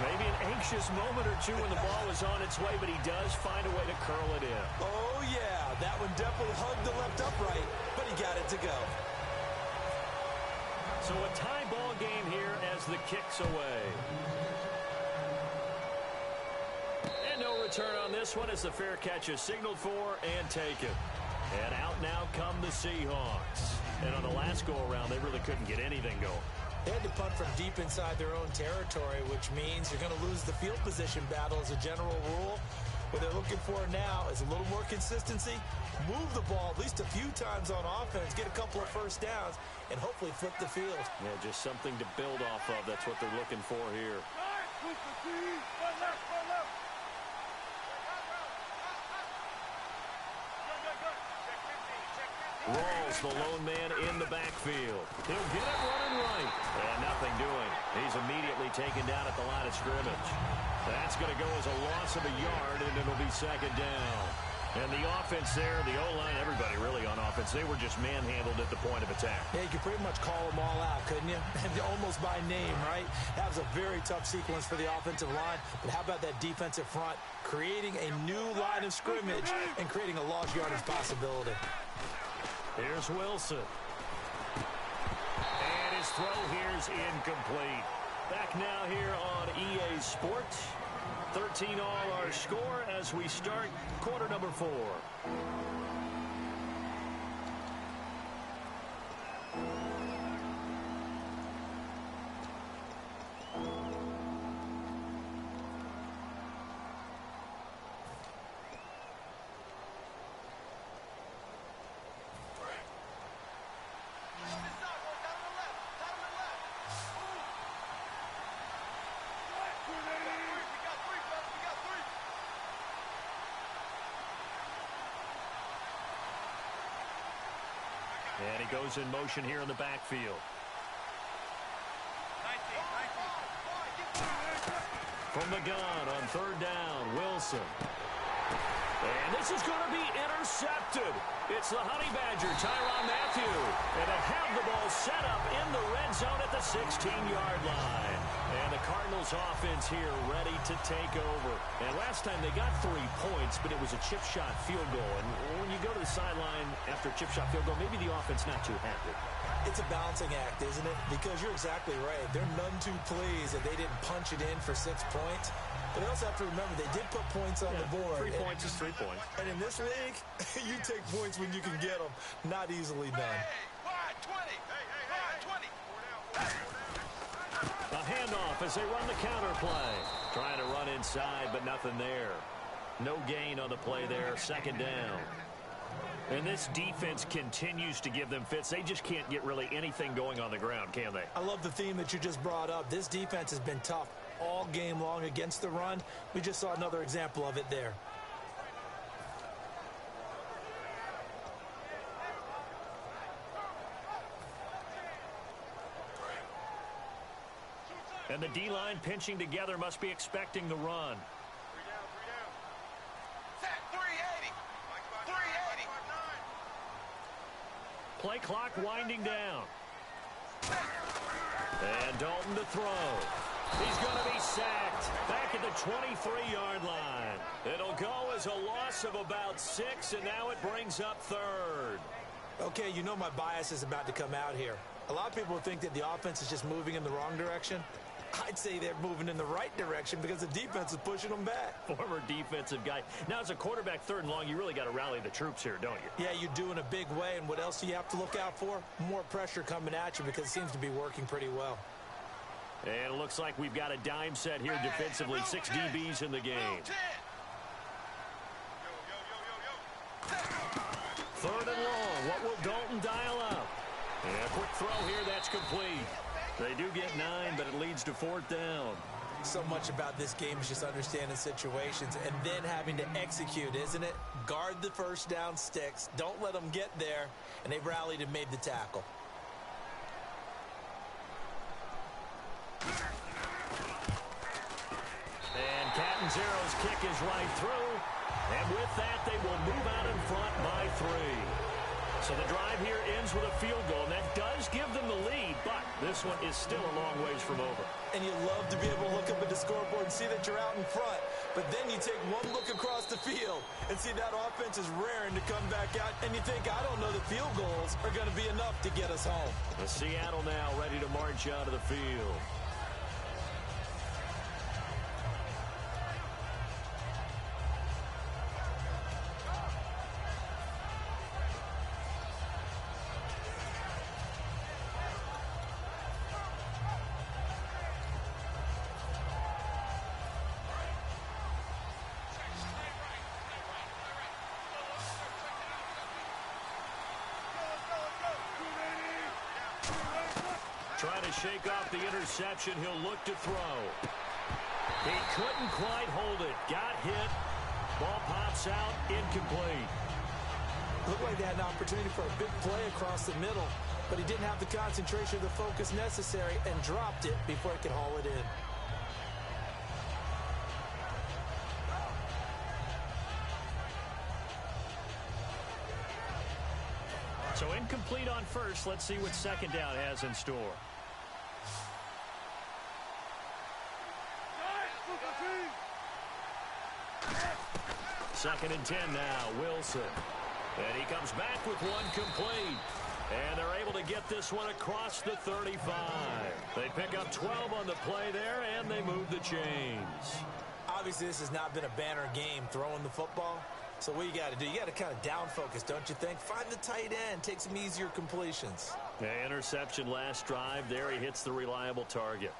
Maybe an anxious moment or two when the ball is on its way, but he does find a way to curl it in. Oh, yeah, that one definitely hugged the left upright, but he got it to go. So a tie ball game here as the kick's away. And no return on this one as the fair catch is signaled for and taken. And out now come the Seahawks. And on the last go-around, they really couldn't get anything going. They had to punt from deep inside their own territory, which means you're going to lose the field position battle as a general rule. What they're looking for now is a little more consistency, move the ball at least a few times on offense, get a couple of first downs, and hopefully flip the field. Yeah, just something to build off of. That's what they're looking for here. Rolls the lone man in the backfield. He'll get it running right. And nothing doing. He's immediately taken down at the line of scrimmage. That's going to go as a loss of a yard, and it'll be second down. And the offense there, the O-line, everybody really on offense, they were just manhandled at the point of attack. Yeah, you could pretty much call them all out, couldn't you? Almost by name, right? That was a very tough sequence for the offensive line. But how about that defensive front creating a new line of scrimmage and creating a lost yardage possibility? Here's Wilson. And his throw here's incomplete. Back now here on EA Sports. 13 all our score as we start quarter number 4. And he goes in motion here in the backfield. From the gun on third down, Wilson. And this is going to be intercepted. It's the Honey Badger, Tyrann Mathieu. And they have the ball set up in the red zone at the 16-yard line. And the Cardinals offense here ready to take over. And last time they got 3 points, but it was a chip shot field goal. And when you go to the sideline after a chip shot field goal, maybe the offense not too happy. It's a balancing act, isn't it? Because you're exactly right. They're none too pleased that they didn't punch it in for 6 points. But they also have to remember they did put points on the board. 3 points is 3 points. And in this league, you take points when you can get them. Not easily done. A handoff as they run the counter play. Trying to run inside, but nothing there. No gain on the play there. Second down. And this defense continues to give them fits. They just can't get really anything going on the ground, can they? I love the theme that you just brought up. This defense has been tough all game long against the run. We just saw another example of it there. And the D-line pinching together must be expecting the run. Play clock winding down. And Dalton to throw. He's going to be sacked back at the 23-yard line. It'll go as a loss of about 6, and now it brings up third. Okay, you know my bias is about to come out here. A lot of people think that the offense is just moving in the wrong direction. I'd say they're moving in the right direction because the defense is pushing them back. Former defensive guy. Now, as a quarterback, third and long, you really got to rally the troops here, don't you? Yeah, you do in a big way. And what else do you have to look out for? More pressure coming at you because it seems to be working pretty well. And it looks like we've got a dime set here defensively. 6 DBs in the game. Third and long. What will Dalton dial up? And a quick throw here. That's complete. They do get 9, but it leads to 4th down. So much about this game is just understanding situations and then having to execute, isn't it? Guard the first down sticks. Don't let them get there. And they've rallied and made the tackle. And Catanzero's kick is right through. And with that, they will move out in front by 3. So the drive here ends with a field goal, and that does give them the lead, but this one is still a long ways from over. And you love to be able to look up at the scoreboard and see that you're out in front, but then you take one look across the field and see that offense is raring to come back out, and you think, I don't know, the field goals are going to be enough to get us home. The Seattle now ready to march out of the field. shake off the interception. He'll look to throw. He couldn't quite hold it. Got hit. Ball pops out. Incomplete. Looked like they had an opportunity for a big play across the middle, but he didn't have the concentration or the focus necessary and dropped it before he could haul it in. So incomplete on first. Let's see what second down has in store. Second and 10 now, Wilson. And he comes back with one complete. And they're able to get this one across the 35. They pick up 12 on the play there, and they move the chains. Obviously, this has not been a banner game throwing the football. So what you got to do, you got to kind of down focus, don't you think? Find the tight end, take some easier completions. The interception last drive. There he hits the reliable target.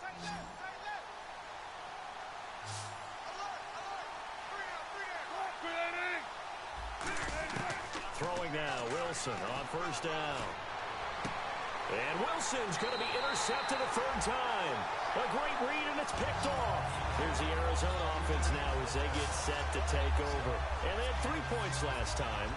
Throwing now, Wilson on first down. And Wilson's going to be intercepted a third time. A great read, and it's picked off. Here's the Arizona offense now as they get set to take over. And they had 3 points last time.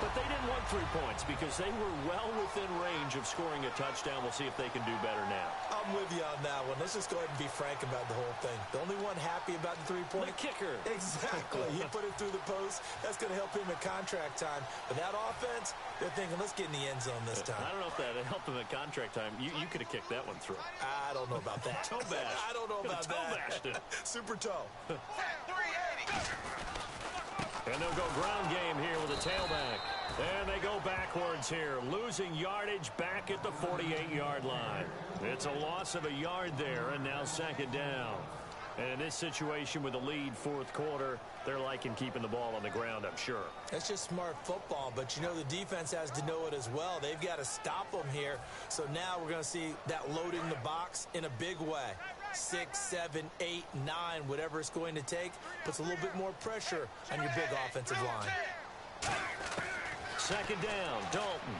But they didn't want 3 points because they were well within range of scoring a touchdown. We'll see if they can do better now. I'm with you on that one. Let's just go ahead and be frank about the whole thing. The only one happy about the 3-point. The kicker. Exactly. He put it through the post. That's going to help him in contract time. But that offense, they're thinking, let's get in the end zone this time. I don't know if that helped him at contract time. You could have kicked that one through. I don't know about that. Toe bash. I don't know about toe that. bashed it. Super toe. 380. And they'll go ground game here with a tailback. And they go backwards here, losing yardage back at the 48-yard line. It's a loss of a yard there, and now second down. And in this situation with the lead fourth quarter, they're liking keeping the ball on the ground, I'm sure. That's just smart football, but you know the defense has to know it as well. They've got to stop them here. So now we're going to see that loading the box in a big way. 6, 7, 8, 9, whatever it's going to take, puts a little bit more pressure on your big offensive line. Second down, Dalton.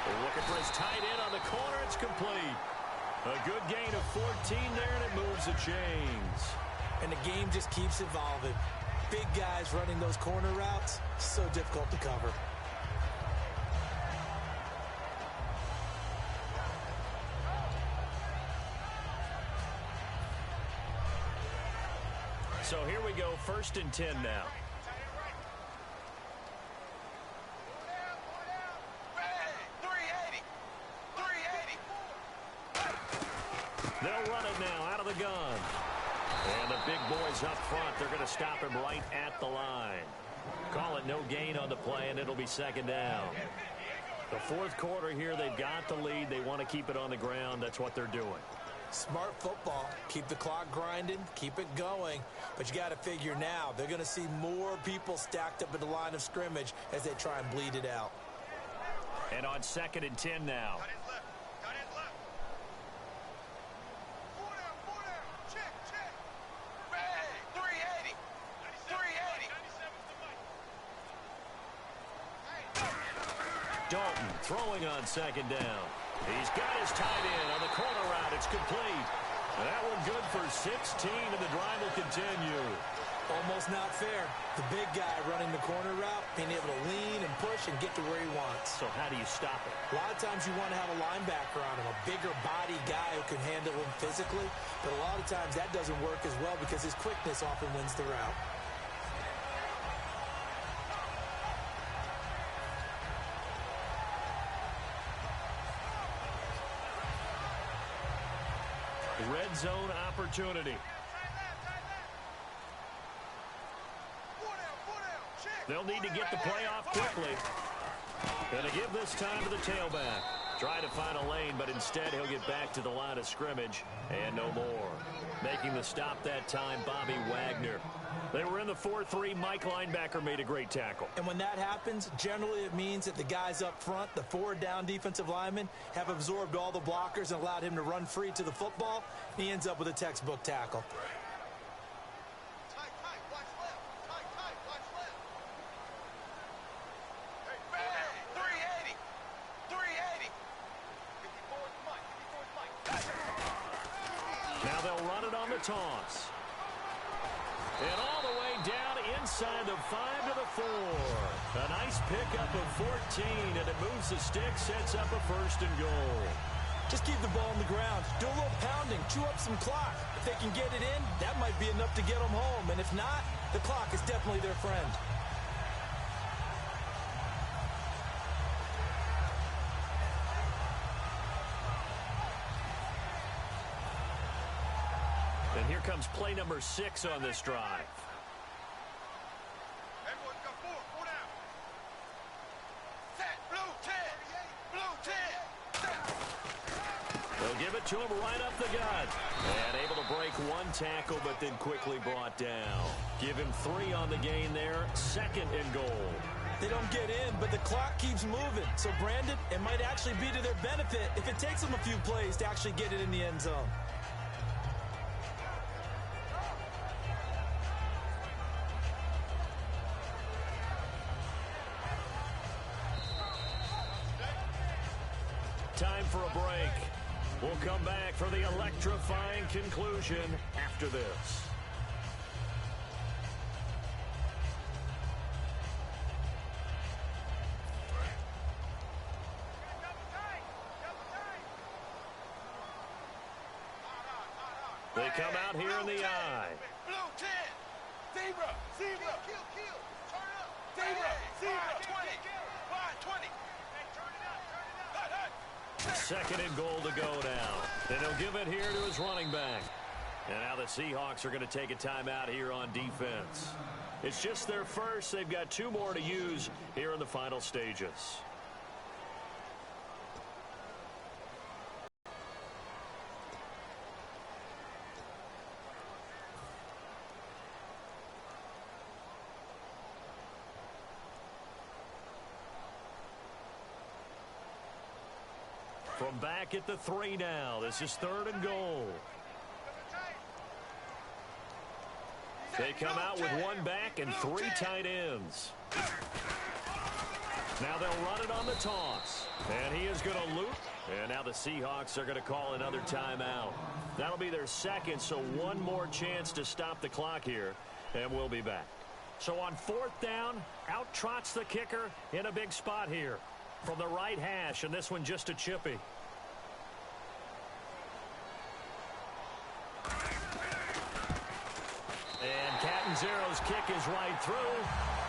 They're looking for his tight end on the corner. It's complete. A good gain of 14 there, and it moves the chains. And the game just keeps evolving. Big guys running those corner routes, so difficult to cover. So here we go, first and 10 now. They'll run it now out of the gun. And the big boys up front, they're going to stop him right at the line. Call it no gain on the play, and it'll be second down. The fourth quarter here, they've got the lead. They want to keep it on the ground. That's what they're doing. Smart football. Keep the clock grinding. Keep it going. But you got to figure now, they're going to see more people stacked up at the line of scrimmage as they try and bleed it out. And on second and 10 now. Dalton throwing on second down. He's got his tight end on the corner route. It's complete. And that one good for 16, and the drive will continue. Almost not fair. The big guy running the corner route, being able to lean and push and get to where he wants. So how do you stop it? A lot of times you want to have a linebacker on him, a bigger body guy who can handle him physically. But a lot of times that doesn't work as well because his quickness often wins the route. Red zone opportunity. They'll need to get the play off quickly. Going to give this time to the tailback. Trying to find a lane, but instead he'll get back to the line of scrimmage and no more. Making the stop that time, Bobby Wagner. They were in the 4-3. Mike linebacker made a great tackle. And when that happens, generally it means that the guys up front, the forward-down defensive linemen, have absorbed all the blockers and allowed him to run free to the football. He ends up with a textbook tackle. Tight, watch left. Tight, watch left. Hey, bang! 380. 380. 54's Mike. Now they'll run it on the toss. And all the way down inside the 5 to the 4. A nice pickup of 14, and it moves the stick, sets up a 1st and goal. Just keep the ball on the ground. Do a little pounding. Chew up some clock. If they can get it in, that might be enough to get them home. And if not, the clock is definitely their friend. And here comes play number 6 on this drive. Everyone go forward. Go down. Set. Blue 10. They'll give it to him right up the gut. And able to break one tackle, but then quickly brought down. Give him 3 on the gain there. 2nd and goal. They don't get in, but the clock keeps moving. So, Brandon, it might actually be to their benefit if it takes them a few plays to actually get it in the end zone. Time for a break. We'll come back for the electrifying conclusion after this. They come out here in the eye. Blue 10. Zebra. Kill. Turn up. Zebra. 20. Wide 20. Hey, turn it up. 2nd and goal to go now. And he'll give it here to his running back. And now the Seahawks are going to take a timeout here on defense. It's just their first. They've got 2 more to use here in the final stages. From back at the 3 now. This is 3rd and goal. They come out with 1 back and 3 tight ends. Now they'll run it on the toss. And he is going to loop. And now the Seahawks are going to call another timeout. That'll be their 2nd, so 1 more chance to stop the clock here. And we'll be back. So on 4th down, out trots the kicker in a big spot here. From the right hash, and this one just a chippy. And Catanzaro's kick is right through,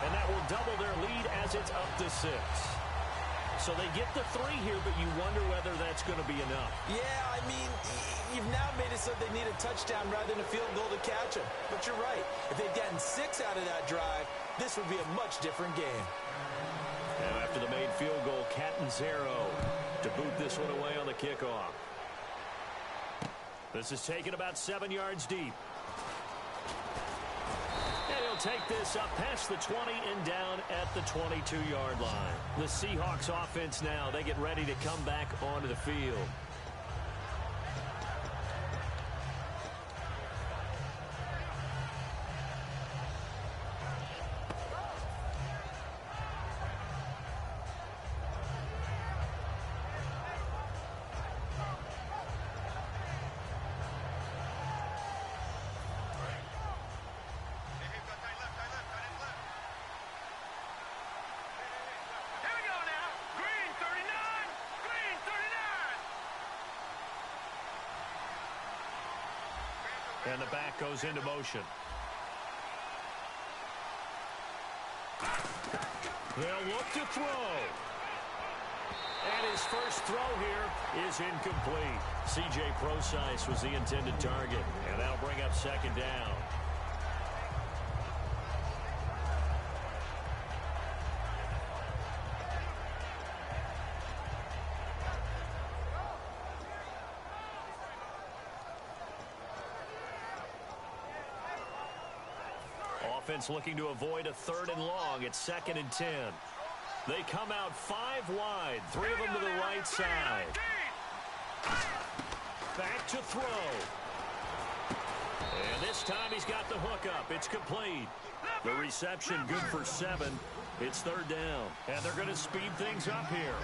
and that will double their lead as it's up to 6. So they get the 3 here, but you wonder whether that's going to be enough. Yeah, I mean, you've now made it so they need a touchdown rather than a field goal to catch them. But you're right. If they'd gotten 6 out of that drive, this would be a much different game. Now after the made field goal, Catanzaro to boot this one away on the kickoff. This is taken about 7 yards deep. And he'll take this up past the 20 and down at the 22-yard line. The Seahawks offense now, they get ready to come back onto the field. And the back goes into motion. They'll look to throw. And his first throw here is incomplete. C.J. Procise was the intended target. And that'll bring up 2nd down. offense looking to avoid a 3rd and long. It's 2nd and 10. They come out 5 wide, 3 of them to the right side. Back to throw. And this time he's got the hook up. It's complete. The reception good for 7. It's 3rd down. And they're going to speed things up here.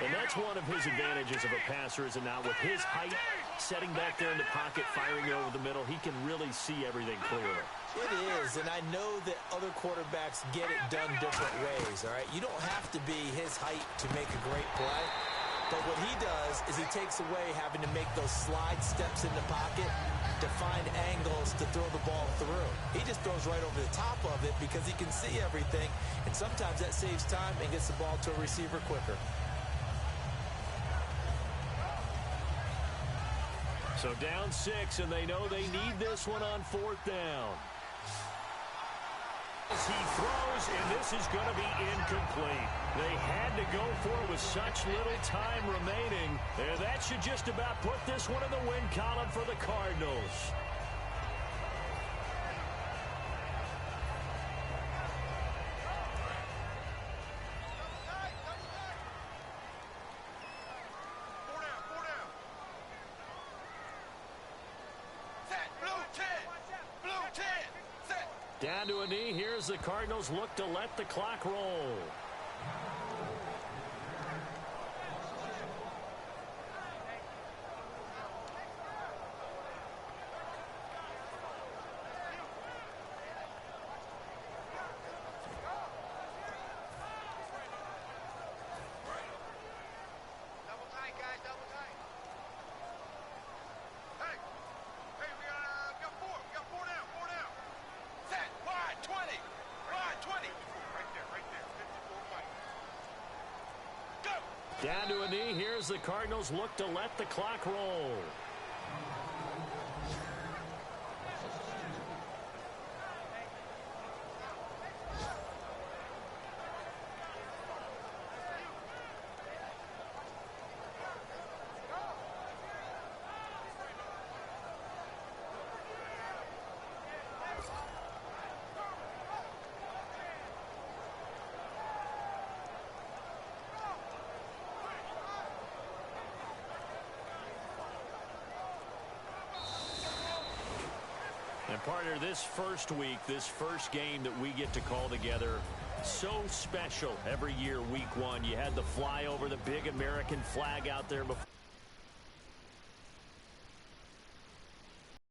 And that's one of his advantages of a passer, is it not? With his height, setting back there in the pocket, firing it over the middle, he can really see everything clearly. It is, and I know that other quarterbacks get it done different ways, all right? You don't have to be his height to make a great play. But what he does is he takes away having to make those slide steps in the pocket to find angles to throw the ball through. He just throws right over the top of it because he can see everything, and sometimes that saves time and gets the ball to a receiver quicker. So down 6, and they know they need this one on 4th down. As he throws, and this is going to be incomplete. They had to go for it with such little time remaining. And that should just about put this one in the win column for the Cardinals. Down to a knee. Here's the Cardinals look to let the clock roll. Down to a knee. Here's the Cardinals look to let the clock roll. And partner, this first week, this first game that we get to call together, so special every year, week 1. You had the flyover, the big American flag out there before.